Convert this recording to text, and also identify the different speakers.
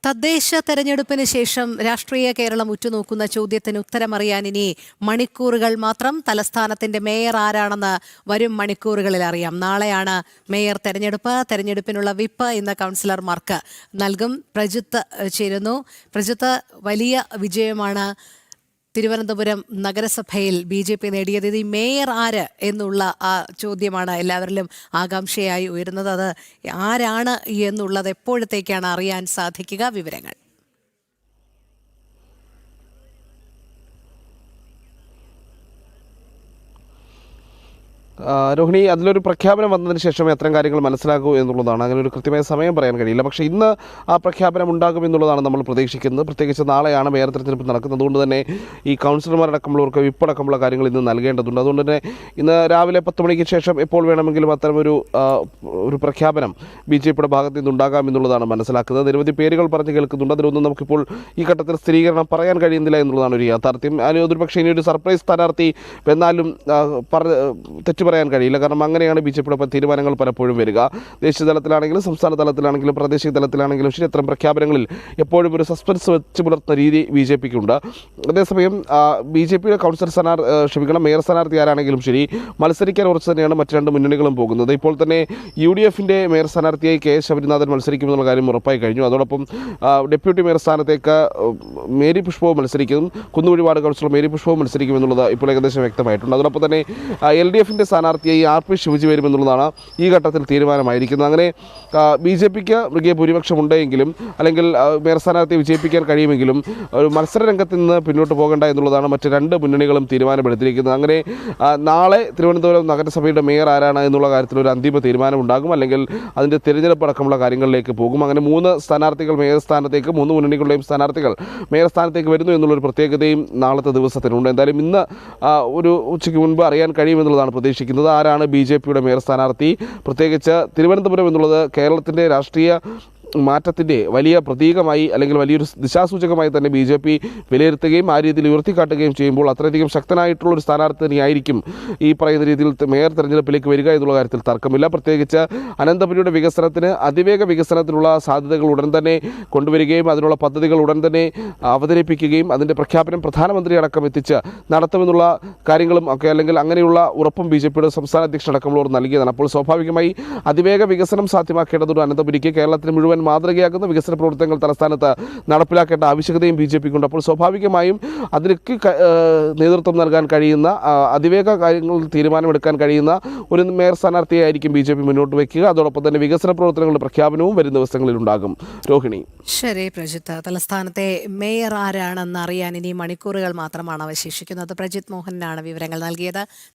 Speaker 1: തദ്ദേശ തെരഞ്ഞെടുപ്പിന് ശേഷം രാഷ്ട്രീയ കേരളം ഉറ്റുനോക്കുന്ന ചോദ്യത്തിന് ഉത്തരമറിയാൻ ഇനി മണിക്കൂറുകൾ മാത്രം. തലസ്ഥാനത്തിന്റെ മേയർ ആരാണെന്ന് വരും മണിക്കൂറുകളിൽ അറിയാം. നാളെയാണ് മേയർ തെരഞ്ഞെടുപ്പ്. തെരഞ്ഞെടുപ്പിനുള്ള വിപ്പ് ഇന്ന് കൗൺസിലർമാർക്ക് നൽകും. പ്രജിത്ത് ചേരുന്നു. പ്രജിത്ത്, വലിയ വിജയമാണ് തിരുവനന്തപുരം നഗരസഭയിൽ BJP നേടിയത്. ഈ മേയർ ആര് എന്നുള്ള ആ ചോദ്യമാണ് എല്ലാവരിലും ആകാംക്ഷയായി ഉയരുന്നത്. അത് ആരാണ് എന്നുള്ളത് എപ്പോഴത്തേക്കാണ് അറിയാൻ സാധിക്കുക? വിവരങ്ങൾ.
Speaker 2: രോഹിണി, അതിലൊരു പ്രഖ്യാപനം വന്നതിന് ശേഷം എത്രയും കാര്യങ്ങൾ മനസ്സിലാക്കൂ എന്നുള്ളതാണ്. അങ്ങനെ ഒരു കൃത്യമായ സമയം പറയാൻ കഴിയില്ല. പക്ഷേ ഇന്ന് ആ പ്രഖ്യാപനം ഉണ്ടാകും എന്നുള്ളതാണ് നമ്മൾ പ്രതീക്ഷിക്കുന്നത്. പ്രത്യേകിച്ച് നാളെയാണ് മേയർ തെരഞ്ഞെടുപ്പ് നടക്കുന്നത്. അതുകൊണ്ട് തന്നെ ഈ കൗൺസിലർമാരടക്കമുള്ളവർക്ക് വിപ്പടക്കമുള്ള കാര്യങ്ങൾ ഇന്ന് നൽകേണ്ടതുണ്ട്. അതുകൊണ്ട് തന്നെ ഇന്ന് രാവിലെ 10 മണിക്ക് ശേഷം എപ്പോൾ വേണമെങ്കിലും അത്തരമൊരു പ്രഖ്യാപനം BJPയുടെ ഭാഗത്ത് നിന്ന് ഉണ്ടാകാം എന്നുള്ളതാണ് മനസ്സിലാക്കുന്നത്. നിരവധി പേരുകൾ പറഞ്ഞു കേൾക്കുന്നുണ്ട്. അതിലൊന്നും നമുക്കിപ്പോൾ ഈ ഘട്ടത്തിൽ സ്ഥിരീകരണം പറയാൻ കഴിയുന്നില്ല എന്നുള്ളതാണ് ഒരു യാഥാർത്ഥ്യം. ഒരു പക്ഷേ ഇനി ഒരു സർപ്രൈസ് സ്ഥാനാർത്ഥി എന്നാലും തെറ്റു പറയാൻ കഴിയില്ല. കാരണം അങ്ങനെയാണ് BJPയുടെ തീരുമാനങ്ങൾ പലപ്പോഴും വരിക. ദേശീയ തലത്തിലാണെങ്കിലും സംസ്ഥാന തലത്തിലാണെങ്കിലും പ്രാദേശിക തലത്തിലാണെങ്കിലും ശരി, അത്തരം പ്രഖ്യാപനങ്ങളിൽ എപ്പോഴും ഒരു സസ്പെൻസ് വെച്ച് പുലർത്തുന്ന രീതി BJPക്കുണ്ട്. അതേസമയം BJPയുടെ മേയർ സ്ഥാനാർത്ഥി ആരാണെങ്കിലും ശരി, മത്സരിക്കാൻ ഉറച്ചു തന്നെയാണ് മറ്റ് രണ്ട് മുന്നണികളും പോകുന്നത്. ഇപ്പോൾ തന്നെ UDFന്റെ മേയർ സ്ഥാനാർത്ഥിയായി K ശബരിനാഥൻ മത്സരിക്കുമെന്നുള്ള കാര്യം ഉറപ്പായി കഴിഞ്ഞു. അതോടൊപ്പം ഡെപ്യൂട്ടി മേയർ സ്ഥാനത്തേക്ക് മേരി പുഷ്പവും മത്സരിക്കും. കുന്നുകുഴി വാർഡ് കൗൺസിലർ മേരി പുഷ്പവും മത്സരിക്കുമെന്നുള്ളത് ഇപ്പോൾ ഏകദേശം വ്യക്തമായിട്ടുണ്ട്. അതോടൊപ്പം തന്നെ LDFന്റെ സ്ഥാനാർത്ഥിയായി RP ശിവജി വരുമെന്നുള്ളതാണ് ഈ ഘട്ടത്തിൽ തീരുമാനമായിരിക്കുന്നത്. അങ്ങനെ BJPക്ക് മൃഗീയ ഭൂരിപക്ഷം ഉണ്ടെങ്കിലും അല്ലെങ്കിൽ മേയർ സ്ഥാനാർത്ഥിയെ വിജയിപ്പിക്കാൻ കഴിയുമെങ്കിലും ഒരു മത്സര രംഗത്ത് നിന്ന് പിന്നോട്ട് പോകേണ്ട എന്നുള്ളതാണ് മറ്റ് രണ്ട് മുന്നണികളും തീരുമാനമെടുത്തിരിക്കുന്നത്. അങ്ങനെ നാളെ തിരുവനന്തപുരം നഗരസഭയുടെ മേയർ ആരാണ് എന്നുള്ള കാര്യത്തിൽ ഒരു അന്തിമ തീരുമാനമുണ്ടാകും. അല്ലെങ്കിൽ അതിൻ്റെ തിരഞ്ഞെടുപ്പ് അടക്കമുള്ള കാര്യങ്ങളിലേക്ക് പോകും. അങ്ങനെ 3 സ്ഥാനാർത്ഥികൾ മേയർ സ്ഥാനത്തേക്ക്, 3 മുന്നണികളുടെയും സ്ഥാനാർത്ഥികൾ മേയർ സ്ഥാനത്തേക്ക് വരുന്നു എന്നുള്ളൊരു പ്രത്യേകതയും നാളത്തെ ദിവസത്തിനുണ്ട്. എന്തായാലും ഇന്ന് ഒരു ഉച്ചയ്ക്ക് മുൻപ് അറിയാൻ കഴിയുമെന്നുള്ളതാണ് പ്രതീക്ഷിക്കുന്നത്. ആരാണ് BJPയുടെ മേയർ സ്ഥാനാർത്ഥി? പ്രത്യേകിച്ച് തിരുവനന്തപുരം എന്നുള്ളത് കേരളത്തിൻ്റെ രാഷ്ട്രീയ മാറ്റത്തിൻ്റെ വലിയ പ്രതീകമായി അല്ലെങ്കിൽ വലിയൊരു ദിശാസൂചകമായി തന്നെ BJP വിലയിരുത്തുകയും ആ രീതിയിൽ ഉയർത്തിക്കാട്ടുകയും ചെയ്യുമ്പോൾ അത്രയധികം ശക്തനായിട്ടുള്ളൊരു സ്ഥാനാർത്ഥി തന്നെയായിരിക്കും ഈ പറയുന്ന രീതിയിൽ മേയർ തെരഞ്ഞെടുപ്പിലേക്ക് വരിക എന്നുള്ള കാര്യത്തിൽ തർക്കമില്ല. പ്രത്യേകിച്ച് അനന്തപുരിയുടെ വികസനത്തിന്, അതിവേഗ വികസനത്തിനുള്ള സാധ്യതകൾ ഉടൻ തന്നെ കൊണ്ടുവരികയും അതിനുള്ള പദ്ധതികൾ ഉടൻ തന്നെ അവതരിപ്പിക്കുകയും അതിൻ്റെ പ്രഖ്യാപനം പ്രധാനമന്ത്രി അടക്കം എത്തിച്ച് നടത്തുമെന്നുള്ള കാര്യങ്ങളും ഒക്കെ, അല്ലെങ്കിൽ അങ്ങനെയുള്ള ഉറപ്പും BJPയുടെ സംസ്ഥാന അധ്യക്ഷൻ അടക്കമുള്ളവർ നൽകിയതാണ്. അപ്പോൾ സ്വാഭാവികമായി അതിവേഗ വികസനം സാധ്യമാക്കേണ്ടതുണ്ട്. അനന്തപുരിക്ക് കേരളത്തിന് മുഴുവൻ മാതൃകയാക്കുന്ന വികസന പ്രവർത്തനങ്ങൾ തലസ്ഥാനത്ത് നടപ്പിലാക്കേണ്ട ആവശ്യകതയും BJPക്കുണ്ട്. അപ്പോൾ സ്വാഭാവികമായും അതിലേക്ക് നേതൃത്വം നൽകാൻ കഴിയുന്ന, അതിവേഗ കാര്യങ്ങൾ തീരുമാനമെടുക്കാൻ കഴിയുന്ന ഒരു മേയർ സ്ഥാനാർത്ഥിയായിരിക്കും BJP മുന്നോട്ട് വയ്ക്കുക. അതോടൊപ്പം തന്നെ വികസന പ്രവർത്തനങ്ങളുടെ പ്രഖ്യാപനവും വരും ദിവസങ്ങളിൽ ഉണ്ടാകും. രോഹിണി.
Speaker 1: ശരി പ്രജിത്ത്, തലസ്ഥാനത്തെ മേയർ ആരാണെന്ന് അറിയാൻ ഇനി മണിക്കൂറുകൾ മാത്രമാണ് അവശേഷിക്കുന്നത്. പ്രജിത്ത് മോഹനാണ് വിവരങ്ങൾ നൽകിയത്.